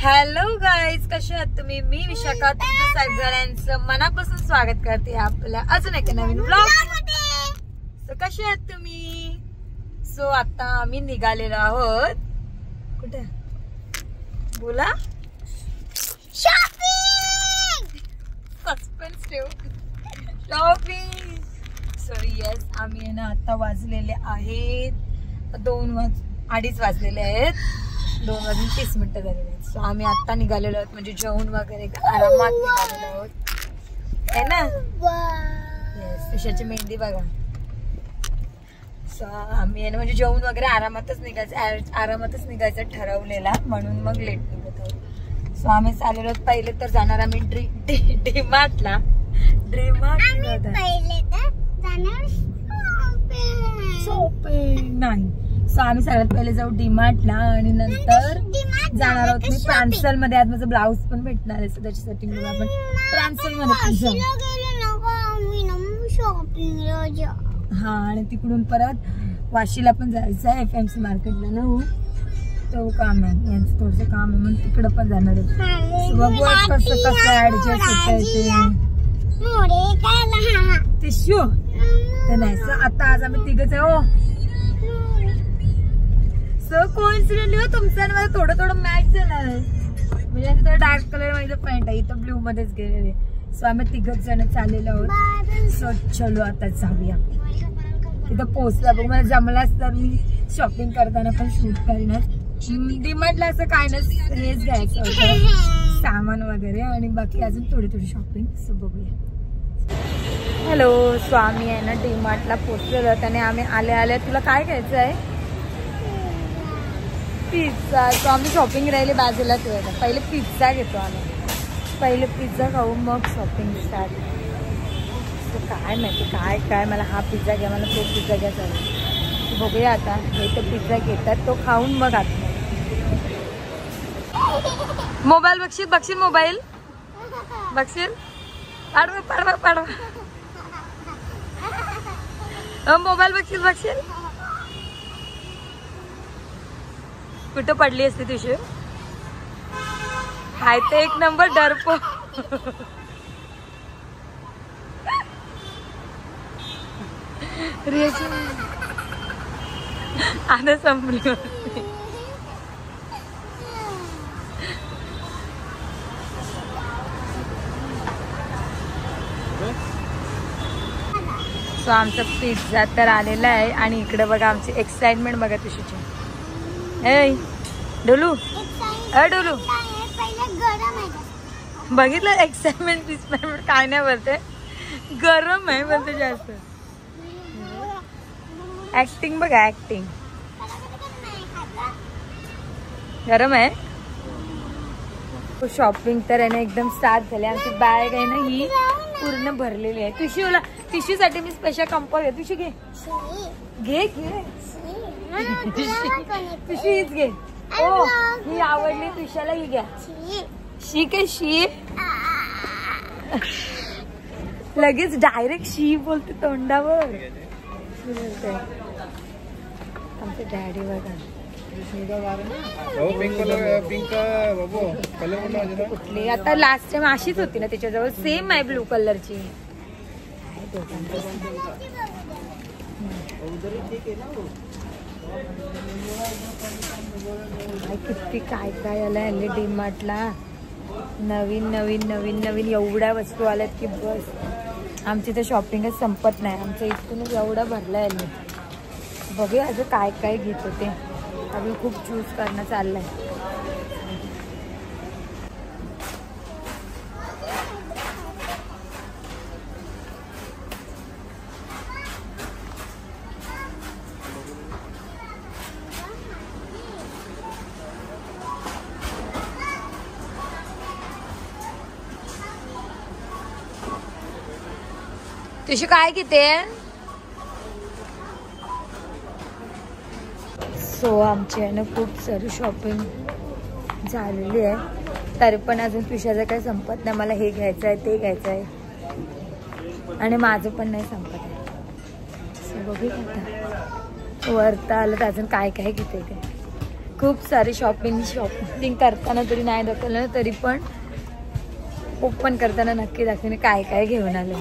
Hello guys, कसे आहात तुम्ही? मी विशाखा तुमचं सगळ्यांचं मनापासून स्वागत करते आपल्या अजून एका नवीन ब्लॉग मध्ये. सो कसे आहात तुम्ही? सो आता आम्ही निघालेलो आहोत. कुठे बोला? शॉपिंग. सस्पेन्स ठेव. शॉपिंग. सो येस, आम्ही ना आता वाजलेले आहेत 2:30 वाजलेले आहेत. 2:30 झालेले आहेत. सो आम्ही आता निघालेलो आहोत, म्हणजे जेवण वगैरे आरामात निघालेलो आहोत है ना. येस, तुझ्याची मेहंदी बघा. सो आम्ही आहे ना, म्हणजे जेवण वगैरे आरामातच निघायचं ठरवलेला, म्हणून मग लेट निघत आहोत. सो आम्ही चाललेलो आहोत. पहिले तर जाणार आम्ही डीमार्टला. शॉपिंग नाही. सो आम्ही सगळ्यात पहिले जाऊ डीमार्टला आणि नंतर जाणार आहोत मी प्रांसल मध्ये. आज माझं ब्लाऊज पण भेटणार आहे, सो त्याच्यासाठी मग आपण प्रांसल मध्ये जाऊ. हा, आणि तिकडून परत वाशीला पण जायचं आहे, FMC मार्केटला ना. हो, तो काम आहे यांचं, थोडंसं काम आहे, म्हणून तिकडं पण जाणार आहे. बघूया कसं ऍडजस्ट होत ते शो ते नाही. सो आता आज आम्ही तिघच आहे. हो, सो कोइन्सिडेंटली हो तुमचं आणि मला थोडं मॅच झालं आहे, म्हणजे थोडं डार्क कलर मध्ये पॅन्ट आहे, इथं ब्ल्यू मध्येच गेलेले. सो आम्ही तिघच जण चाललेलो आहोत. सो चलो आता जाऊया. तिथं पोहोचला बघ, मला जमलाच तर मी शॉपिंग करताना पण शूट करणार. डीमार्टला असं काय नसतं, हेच घ्यायचं होतं सामान वगैरे, आणि बाकी अजून थोडी शॉपिंग. सो बघूया. हॅलो. सो आम्ही आहे ना डीमार्टला पोहोचलेलो आहोत आणि आम्ही आले तुला काय घ्यायचं आहे? पिझ्झा. सो आम्ही शॉपिंग राहिली बाजूला ठेवायला. पहिले पिझ्झा घेतो आम्ही. पहिले पिझ्झा खाऊ, मग शॉपिंग स्टार्ट. सो काय माहिती काय मला हा पिझ्झा घ्या, मला तो पिझ्झा घ्या चालेल. बघूया आता. हे तर पिझ्झा घेतात, तो खाऊन मग आता. मोबाईल बघशील मोबाईल बघशील. पाडवा मोबाईल बघशील. कुठं पडली असते तुझी? हाय ते एक नंबर डरपो. आता संपली. सो आमचा पिझ्झा तर आलेला आहे, आणि इकडे बघा आमची एक्साइटमेंट बघा तुझीची. ए डोलू, डोलू बघितलं एक्साइटमेंट काय नाही बोलते, गरम आहे बोलते जास्त. ऍक्टिंग बघा, ऍक्टिंग. गरम आहे. शॉपिंग तर आहे ना एकदम स्टार्ट झाली. आमची बॅग आहे ना ही पूर्ण भरलेली आहे. टिश्यू साठी मी स्पेशल कंपॉ घे. टिश्यू घे. टिश्यू हीच घे. ओ, ही आवडली तुझ्याला, ही घ्या. शी काय शी? लगेच डायरेक्ट शी बोलते तोंडावर. आमचे डॅडी बघा कुठली. आता लास्ट टाइम अशीच होती ना त्याच्याजवळ, सेम आहे ब्लू कलरची. किती काय आलंय हल्ली डीमार्टला. नवीन एवढ्या वस्तू आल्यात की बस. आमची तर शॉपिंगच संपत नाही. आमच्या इथूनच एवढा भरलाय हल्ली. बघूया अजून काय घेत होते. आम्ही खूप चूज करणं चाललंय. तुझी काय घेते? सो आमची आहे ना खूप सारी शॉपिंग झालेली आहे, तरी पण अजून तुझ्याचं काही संपत नाही. मला हे घ्यायचं आहे, ते घ्यायचं आहे, आणि माझं पण नाही संपत आहे. सो बघू आता वरता आलं तर अजून काय घेते ते. खूप सारी शॉपिंग करताना तरी नाही दाखवलं तरी पण ओपन करताना नक्की दाखवणे काय काय घेऊन आले.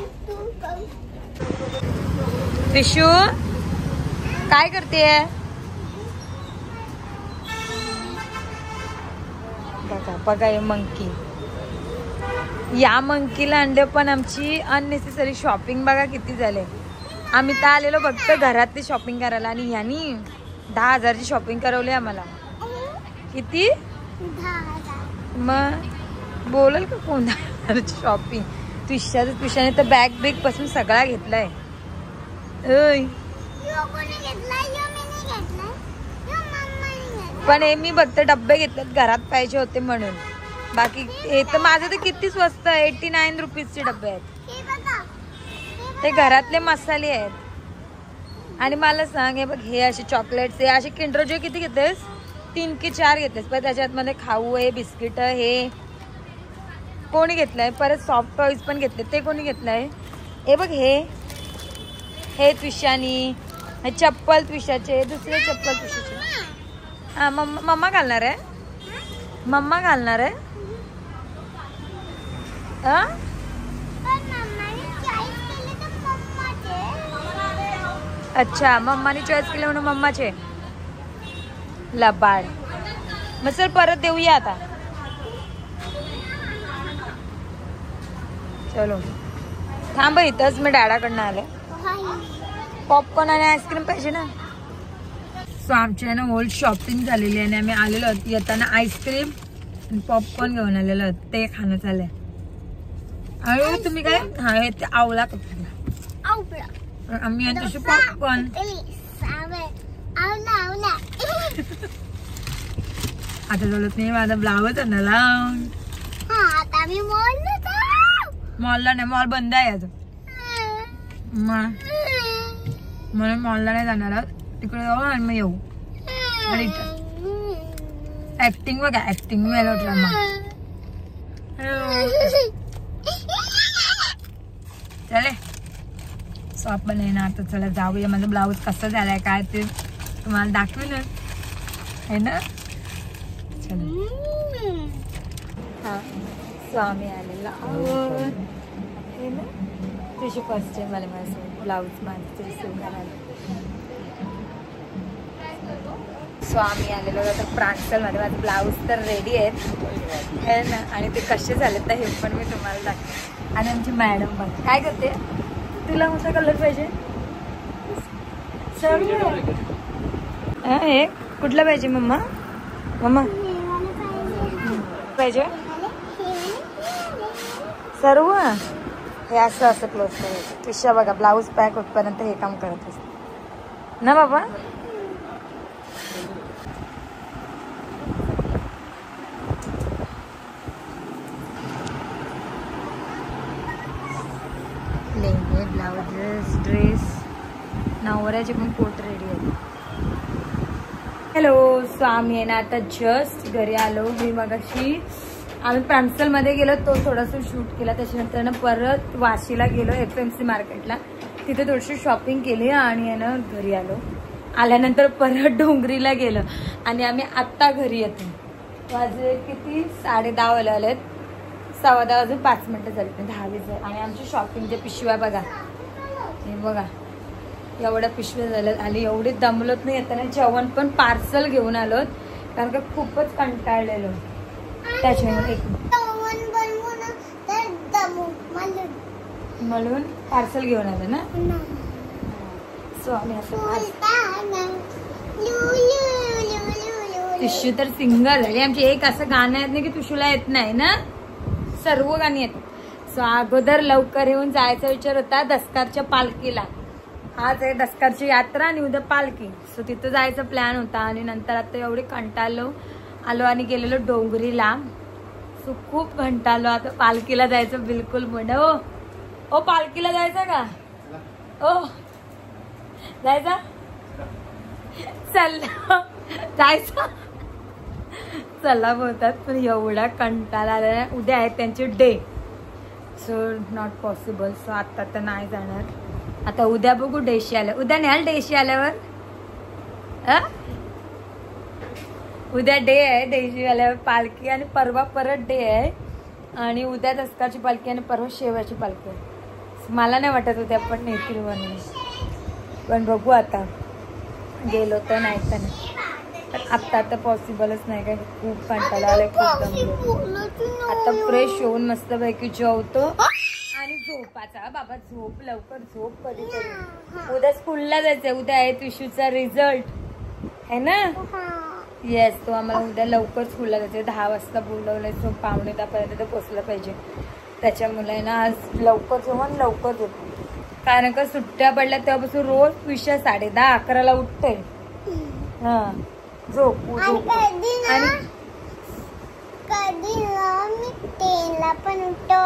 विशू काय करतेय? बघा बघा हे मंकी. या मंकीला अंडे पण आमची अननेसेसरी शॉपिंग बघा किती झाले. आम्ही तर आलेलो फक्त घरातली शॉपिंग करायला आणि यांनी 10,000ची शॉपिंग करवली आम्हाला. किती? मग बोलल का कोण 10,000ची शॉपिंग? तुझ्याने तर बॅग बिग पासून सगळा घेतलाय. पण हे मी फक्त डब्बे घेतलेत घरात पाहिजे होते म्हणून. बाकी हे तर माझं तर किती स्वस्त आहे. 89 रुपीजचे डब्बे आहेत. ते घरातले मसाले आहेत. आणि मला सांग हे बघ हे असे चॉकलेट्स हे असे किंडर जॉय किती घेतेस? 3 की 4 घेतेस. पण त्याच्यात मध्ये खाऊ आहे बिस्किट हे कोणी घेतलंय? परत सॉफ्ट टॉईज पण घेतले ते कोणी घेतलंय? हे बघ हे त्विशानी हे चप्पल त्विशाचे दुसरे चप्पल त्विशाचे. हा मम्मा घालणार आहे. मम्मा घालणार आहे. अच्छा मम्माने चॉईस केले म्हणून मम्माचे लबाड. मग सर परत देऊया आता. चलो थांब इथंच मी डॅडाकडनं आले. पॉपकॉर्न आणि आईस्क्रीम पाहिजे ना. सो आमची आहे ना ओल्ड शॉपिंग झालेली आहे आणि आम्ही आलेलो आहोत. येताना आईस्क्रीम आणि पॉपकॉर्न घेऊन आलेलो आहोत. ते खाणं चाललंय. आणि तुम्ही काय हा हे ते आवला आम्ही यांच्याशी पॉपकॉर्न. आता बोलत नाही माझा ब्लाऊज आहे ना मॉलला नाही. मॉल बंद आहे अजून म्हणून मॉलला नाही जाणार आहोत. तिकडे जाऊ आणि मग येऊ. ऍक्टिंग बघा ऍक्टिंग मेलोड्रामा. चले सो आपण आहे ना आता चला जाऊया. माझा ब्लाऊज कसं झालाय काय ते तुम्हाला दाखवेल आहे ना. चला हा सो आम्ही आलेला आहोत. तुझी फर्स्ट टाइम मला माझं ब्लाऊज माझं रिसीव करायला. सो आम्ही आलेलो आता प्रांजलमध्ये. माझं ब्लाऊज तर रेडी आहेत है ना. आणि ते कसे झाले तर हे पण मी तुम्हाला दाखवेन. आणि आमची मॅडम बघ काय करते. तुला कोणता कलर पाहिजे? सर्व हे कुठला पाहिजे मम्मा? मम्मा पाहिजे सर्व. हे असं असं क्लोज करायचं. पिशा बघा ब्लाऊज पॅक होतपर्यंत हे काम करत असते ना बाबा. लेंगे ब्लाउजेस ड्रेस नवऱ्याचे पण कोट रेडी आहेत. हॅलो सो आम्ही आहे ना आता जस्ट घरी आलो. मी मगाशी आम्ही प्रांजलमध्ये गेलो तो थोडासा शूट केला. त्याच्यानंतर ना परत वाशीला गेलो FMC मार्केटला. तिथे थोडीशी शॉपिंग केली आणि आहे ना घरी आलो. आल्यानंतर परत डोंगरीला गेलो आणि आम्ही आत्ता घरी येतो. वाजले किती 10:30 वाजले आलेत. 10:15 वाजून 5 मिनिटं झाली 10:20. आणि आमची शॉपिंगच्या पिशव्या बघा हे बघा एवढ्या पिशव्या झाल्यात. आली एवढी दमलोत नाही. येताना जेवण पण पार्सल घेऊन आलोत कारण का खूपच कंटाळलेलो. त्याच्यामुळे म्हणून पार्सल घेऊन आलं ना. सो आम्ही तुशू तर सिंगल आहे आमची. एक असं गाणं येत नाही की तुशूला येत नाही ना. सर्व गाणी येत. सो अगोदर लवकर येऊन जायचा विचार होता दसकारच्या पालखीला. आज आहे दसकारची यात्रा आणि उद्या पालखी. सो तिथं जायचा प्लॅन होता. आणि नंतर आता एवढे कंटाळलो आलो आणि गेलेलो डोंगरीला. सो खूप कंटाळलो. आता पालखीला जायचं बिलकुल म्हण. ओ पालखीला जायचं का? ओ जायचा चला जायचं चला बोलतात. पण एवढा कंटाळा आला. उद्या आहे त्यांचे day. So not possible. So आता तर नाही जाणार. आता उद्या बघू डेशी आल्या. उद्या न्याल डेशी आल्यावर उद्या डे आहे देशी आल्यावर पालखी आणि परवा परत डे आहे आणि उद्या दसकाची पालखी आणि परवा शेवाची पालखी आहे. मला नाही वाटत उद्या पण नेतील म्हणून, पण बघू आता गेलो तर नाही तर नाही. पण आता पॉसिबलच नाही काय, खूप कंटाळा आलाय, खूप दमलो. आता फ्रेश होऊन मस्तपैकी जेवतो आणि झोपाचा. बाबा झोप लवकर झोप कधीतरी. उद्या स्कूलला जायचंय, उद्या आहे विशूचा रिझल्ट आहे ना. येस, तो आम्हाला उद्या लवकर स्कूलला जायचंय. 10 वाजता बोलवलंय, सो 9:45 पोचलं पाहिजे. त्याच्यामुळे ना आज लवकर जेवण लवकर झोप, कारण का सुट्ट्या पडल्या तेव्हापासून रोज विषय 10:30-11ला उठते. हा झोप आणि कधी मी 10ला पण उठतो,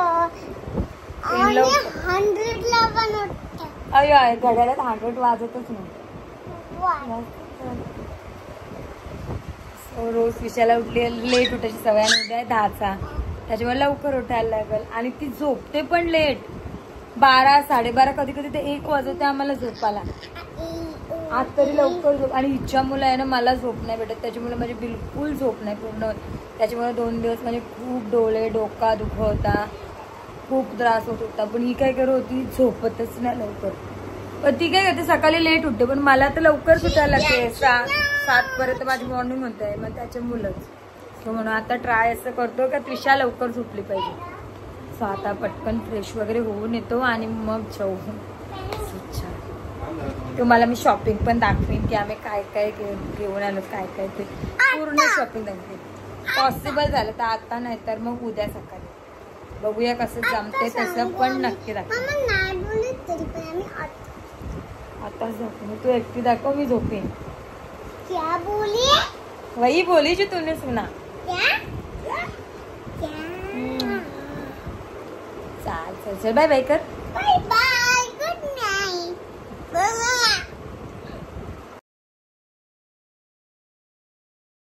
100ला पण उठतो. अयो आहे घड्याळात 100 वाजतच नाही. रोज विषयाला उठली, लेट उठायची सवय आणि उद्या 10चा, त्याच्यामुळे लवकर उठायला लागेल. आणि ती झोपते पण लेट, 12-12:30, कधी कधी ते 1 वाजवते आम्हाला झोपायला. आज तरी लवकर झोप. आणि हिच्यामुळे आहे ना मला झोप नाही भेटत, त्याच्यामुळे माझी बिलकुल झोप नाही पूर्ण होत. त्याच्यामुळे 2 दिवस म्हणजे खूप डोळे डोका दुखत होता, खूप त्रास होत होता. पण ही काय करत होती, झोपतच नाही लवकर. पण ती काय करते सकाळी लेट उठते, पण मला तर लवकर सुटायला लागते. 7 पर्यंत माझी मॉर्निंग होते, मग त्याच्यामुळंच. म्हणून आता ट्राय असं करतो का त्रिशा लवकर झोपली पाहिजे. सो आता पटकन फ्रेश वगैरे होऊन येतो आणि मग जाऊ. तुम्हाला मी शॉपिंग पण दाखवेन की आम्ही काय काय घेऊन आलो, काय काय ते पूर्ण शॉपिंग दाखवेन. पॉसिबल झालं तर आता, नाही तर मग उद्या सकाळी बघूया कसं जमते तसं, पण नक्की दाखवेन. आता झोपेन, तू एकटी दाखव, मी झोपेन. क्या बोली? वही बोली जो तूने सुना. चल चल चल, बाय बाय कर. Bye bye, good Knight.